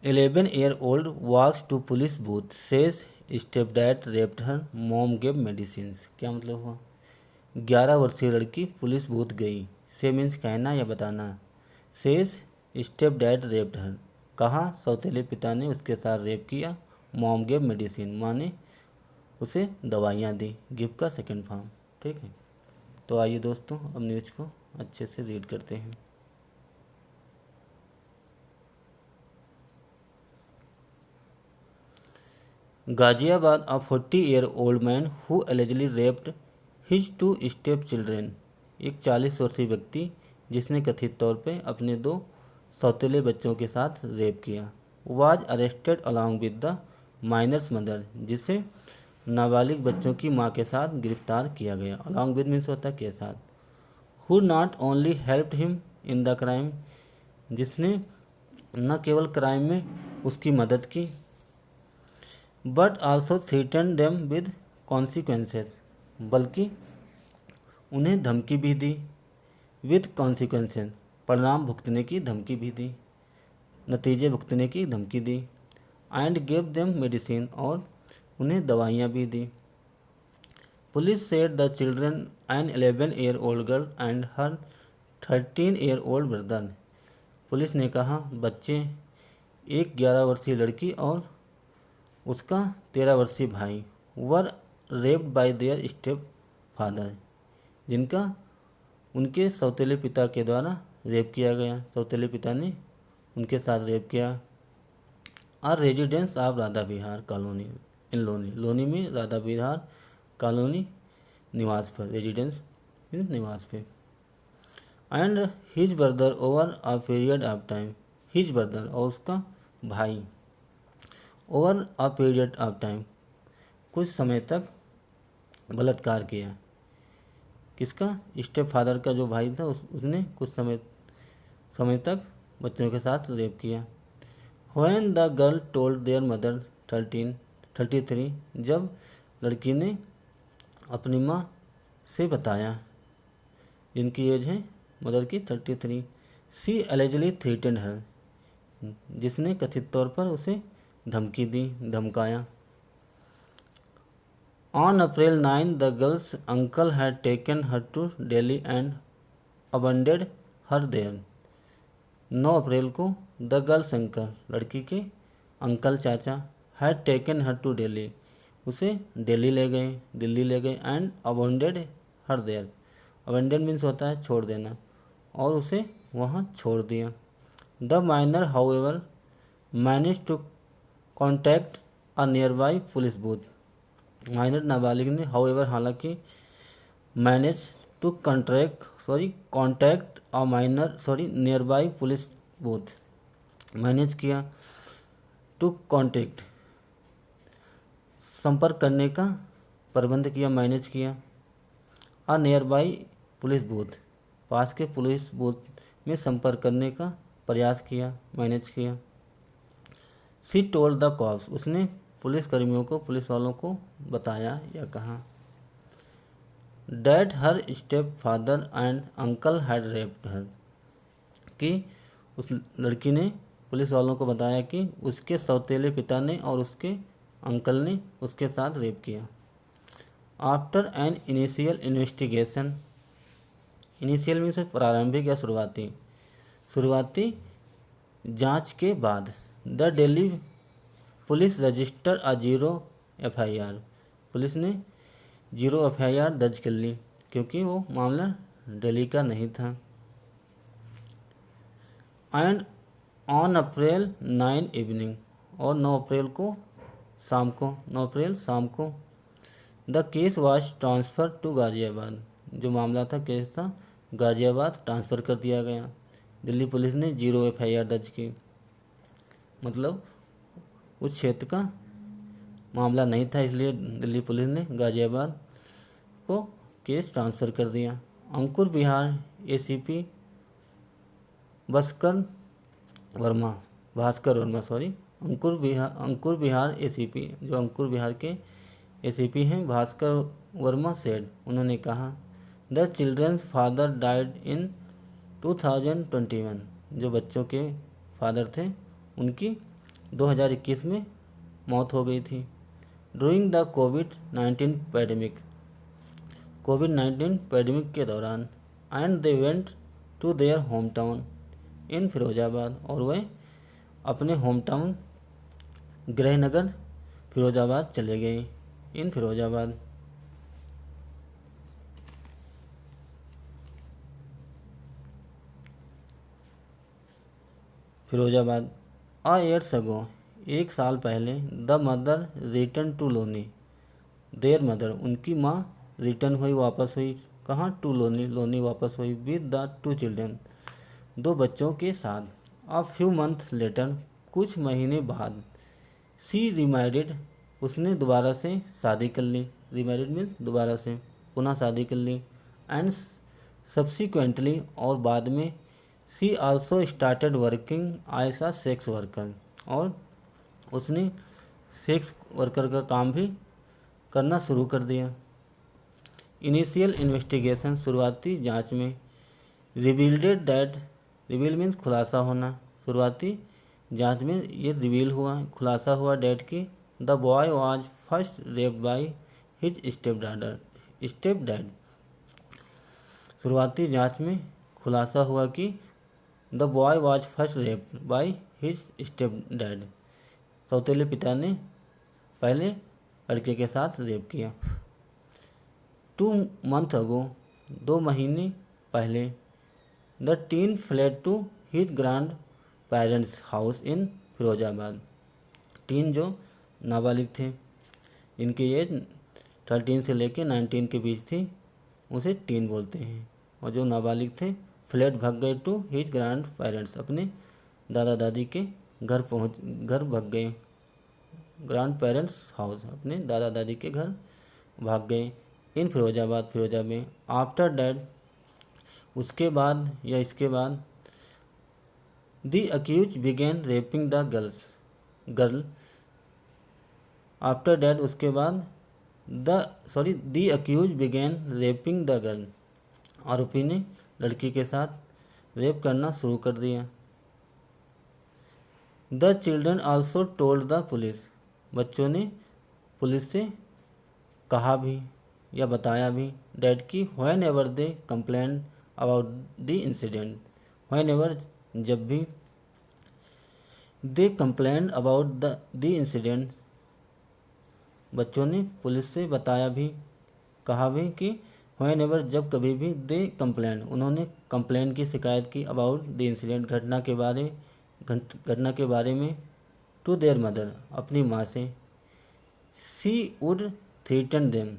11-year-old walks to police booth, says stepdad raped her, mom gave medicines। क्या मतलब हुआ? 11 वर्षीय लड़की पुलिस बूथ गई। से मीन्स कहना या बताना। सेज स्टेप डैड रेप्ड हर, कहा सौतेले पिता ने उसके साथ रेप किया। मॉम गेव मेडिसिन, माँ ने उसे दवाइयाँ दी। गिव का सेकंड फॉर्म। ठीक है, तो आइए दोस्तों अब न्यूज़ को अच्छे से रीड करते हैं। Ghaziabad, a 40-year-old man who allegedly raped his 2 step-children। एक 40 वर्षीय व्यक्ति जिसने कथित तौर पे अपने 2 सौतेले बच्चों के साथ रेप किया, was arrested along with the minor's mother, जिसे नाबालिग बच्चों की मां के साथ गिरफ्तार किया गया। अलॉन्ग विद मीन्स होता है के साथ। Who not only helped him in the crime, जिसने न केवल क्राइम में उसकी मदद की, but also threaten them with consequences, बल्कि उन्हें धमकी भी दी। विद कॉन्सिक्वेंसेस, परिणाम भुगतने की धमकी भी दी, नतीजे भुगतने की धमकी दी। एंड गिव देम मेडिसिन, और उन्हें दवाइयाँ भी दी। Police said the children an 11-year-old girl and her 13-year-old brother. Police ने कहा बच्चे, एक 11 वर्षीय लड़की और उसका 13 वर्षीय भाई, were raped by their step father, जिनका उनके सौतेले पिता के द्वारा रेप किया गया। सौतेले पिता ने उनके साथ रेप किया। Are residence of Radha Vihar colony in Loni, Loni में राधा विहार कॉलोनी निवास पर, रेजिडेंस मीन्स निवास पे। And his brother over a period of time, his brother और उसका भाई, over a period of time कुछ समय तक बलात्कार किया। किसका? स्टेप फादर का जो भाई था उसने कुछ समय तक बच्चों के साथ रेप किया। When the girl told there mother 33, जब लड़की ने अपनी माँ से बताया, जिनकी एज है मदर की 33, सी एलिजिली थ्रीटेंड हर, जिसने कथित तौर पर उसे धमकी दी, धमकाया। On April 9 the girl's uncle had taken her to Delhi and abandoned her there. 9 April को द गर्ल्स अंकल, लड़की के अंकल चाचा, had taken her to Delhi, उसे दिल्ली ले गए and abandoned her there, abandoned means होता है छोड़ देना, और उसे वहाँ छोड़ दिया। The minor however manage to contact a nearby police booth, minor नाबालिग ने हाउएवर हालांकि manage to contact a nearby police booth, manage किया, टू कॉन्टैक्ट संपर्क करने का प्रबंध किया, मैनेज किया। A nearby police booth, पास के पुलिस बूथ में संपर्क करने का प्रयास किया, मैनेज किया। सी टोल्ड द कॉप्स, उसने पुलिस कर्मियों को, पुलिस वालों को बताया या कहा। That her step father and uncle had raped her, कि उस लड़की ने पुलिस वालों को बताया कि उसके सौतेले पिता ने और उसके अंकल ने उसके साथ रेप किया। After an initial investigation, initial means प्रारंभिक या शुरुआती जांच के बाद, the Delhi police register a 0 FIR, police ने 0 FIR दर्ज कर ली, क्योंकि वो मामला दिल्ली का नहीं था। एंड ऑन अप्रैल 9 इवनिंग, और 9 अप्रैल शाम को the case was transfer to Ghaziabad, जो मामला था, केस था, गाज़ियाबाद ट्रांसफ़र कर दिया गया। दिल्ली पुलिस ने 0 FIR दर्ज की, मतलब उस क्षेत्र का मामला नहीं था, इसलिए दिल्ली पुलिस ने गाज़ियाबाद को केस ट्रांसफ़र कर दिया। अंकुर बिहार ACP भास्कर वर्मा अंकुर बिहार ACP, जो अंकुर बिहार के ACP हैं, भास्कर वर्मा सेड, उन्होंने कहा, the children's father died in 2021, जो बच्चों के फादर थे उनकी 2021 में मौत हो गई थी। ड्यूरिंग द कोविड-19 पैंडेमिक के दौरान and they went to their home town in Firozabad, और वह अपने होम टाउन गृहनगर फिरोजाबाद चले गए। इन फिरोजाबाद अ ईयर्स अगो, एक साल पहले, the mother return to Loni, their mother, उनकी माँ रिटर्न हुई, वापस हुई। कहाँ? टू लोनी, लोनी वापस हुई। विद द 2 चिल्ड्रन, 2 बच्चों के साथ। अ फ्यू मंथ लेटर, कुछ महीने बाद, सी रिमैरिड, उसने दोबारा से शादी कर ली। रिमैरिड मीन्स दोबारा से, पुनः शादी कर ली। एंड सब्सिक्वेंटली, और बाद में, she also started working as a sex worker, और उसने सेक्स वर्कर का काम भी करना शुरू कर दिया। इनिशियल इन्वेस्टिगेशन, शुरुआती जांच में, रिवील्डेड दैट, रिवील मीन्स खुलासा होना, शुरुआती जांच में ये रिवील हुआ, खुलासा हुआ डैड की, the boy was first raped by his step dad. शुरुआती जांच में खुलासा हुआ कि the boy was first raped by his step dad, सौतेले पिता ने पहले लड़के के साथ रेप किया। 2 months अगो, 2 महीने पहले, the teen fled to his grandparents house in Firozabad. Teen जो नाबालिग थे, इनकी एज 13 से लेकर 19 के बीच थी, उसे टीन बोलते हैं। और जो नाबालिग थे, फ्लेड भाग गए टू हिज ग्रैंड पेरेंट्स, अपने दादा दादी के घर भाग गए। ग्रैंड पेरेंट्स हाउस, अपने दादा दादी के घर भाग गए। इन फिरोजाबाद में। आफ्टर डैट, उसके बाद या इसके बाद, the accused began raping the girl. After that, उसके बाद, the accused began raping the girl, आरोपी ने लड़की के साथ रेप करना शुरू कर दिया। The children also told the police, बच्चों ने पुलिस से कहा भी या बताया भी, डैड की when ever they complain about the incident, when ever, जब भी, दे कंप्लेन अबाउट द इंसिडेंट, बच्चों ने पुलिस से बताया भी, कहा भी कि व्हेन एवर, जब कभी भी, दे कंप्लेन, उन्होंने कंप्लेन की, शिकायत की, अबाउट द इंसिडेंट, घटना के बारे में, टू देयर मदर, अपनी माँ से, सी वुड थ्रीटन देम,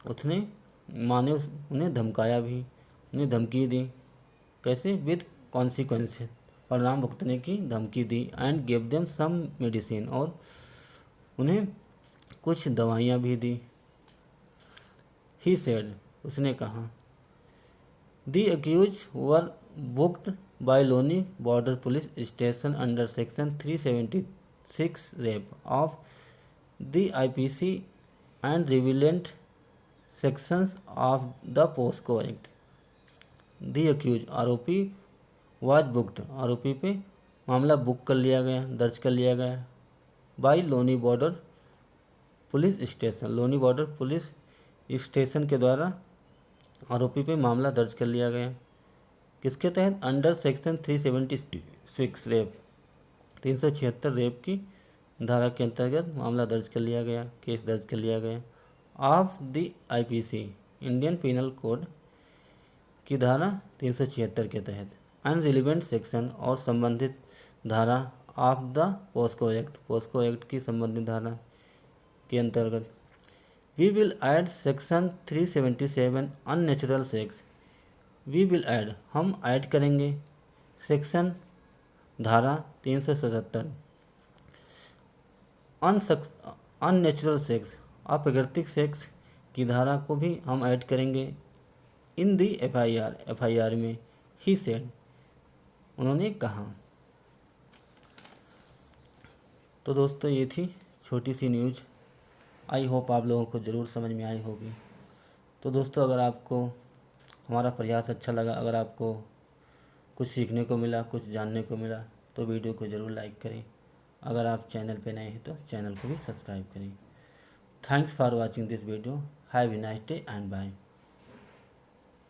उसने, माँ ने उन्हें धमकाया भी, उन्हें धमकी दी। कैसे? विद कॉन्सिक्वेंसेस, परिणाम भुगतने की धमकी दी। And give them some medicine, और उन्हें कुछ दवाइयाँ भी दी। ही सेड, उसने कहा, the accused were booked by Loni border police station under section 376 rape of the IPC and relevant sections of the POCSO act. The accused, आरोपी, वाज बुक्ड, आरोपी पे मामला बुक कर लिया गया, दर्ज कर लिया गया, by Loni border police station, Loni border police station के द्वारा आरोपी पे मामला दर्ज कर लिया गया। किसके तहत? अंडर सेक्शन 376 रेप, 376 रेप की धारा के अंतर्गत मामला दर्ज कर लिया गया, केस दर्ज कर लिया गया। Of the IPC, Indian penal code की धारा 376 के तहत। अनरिलेवेंट सेक्शन, और संबंधित धारा, ऑफ द पोस्को एक्ट की संबंधित धारा के अंतर्गत। We will add section 377 unnatural sex. We will add, हम ऐड करेंगे, सेक्शन, धारा 377 अननेचुरल सेक्स, अप्राकृतिक सेक्स की धारा को भी हम ऐड करेंगे। इन दी FIR में। ही सेड, उन्होंने कहा। तो दोस्तों, ये थी छोटी सी न्यूज़। आई होप आप लोगों को ज़रूर समझ में आई होगी। तो दोस्तों, अगर आपको हमारा प्रयास अच्छा लगा, अगर आपको कुछ सीखने को मिला, कुछ जानने को मिला, तो वीडियो को ज़रूर लाइक करें अगर आप चैनल पे नए हैं तो चैनल को भी सब्सक्राइब करें। Thanks for watching this video. Have a nice day and bye.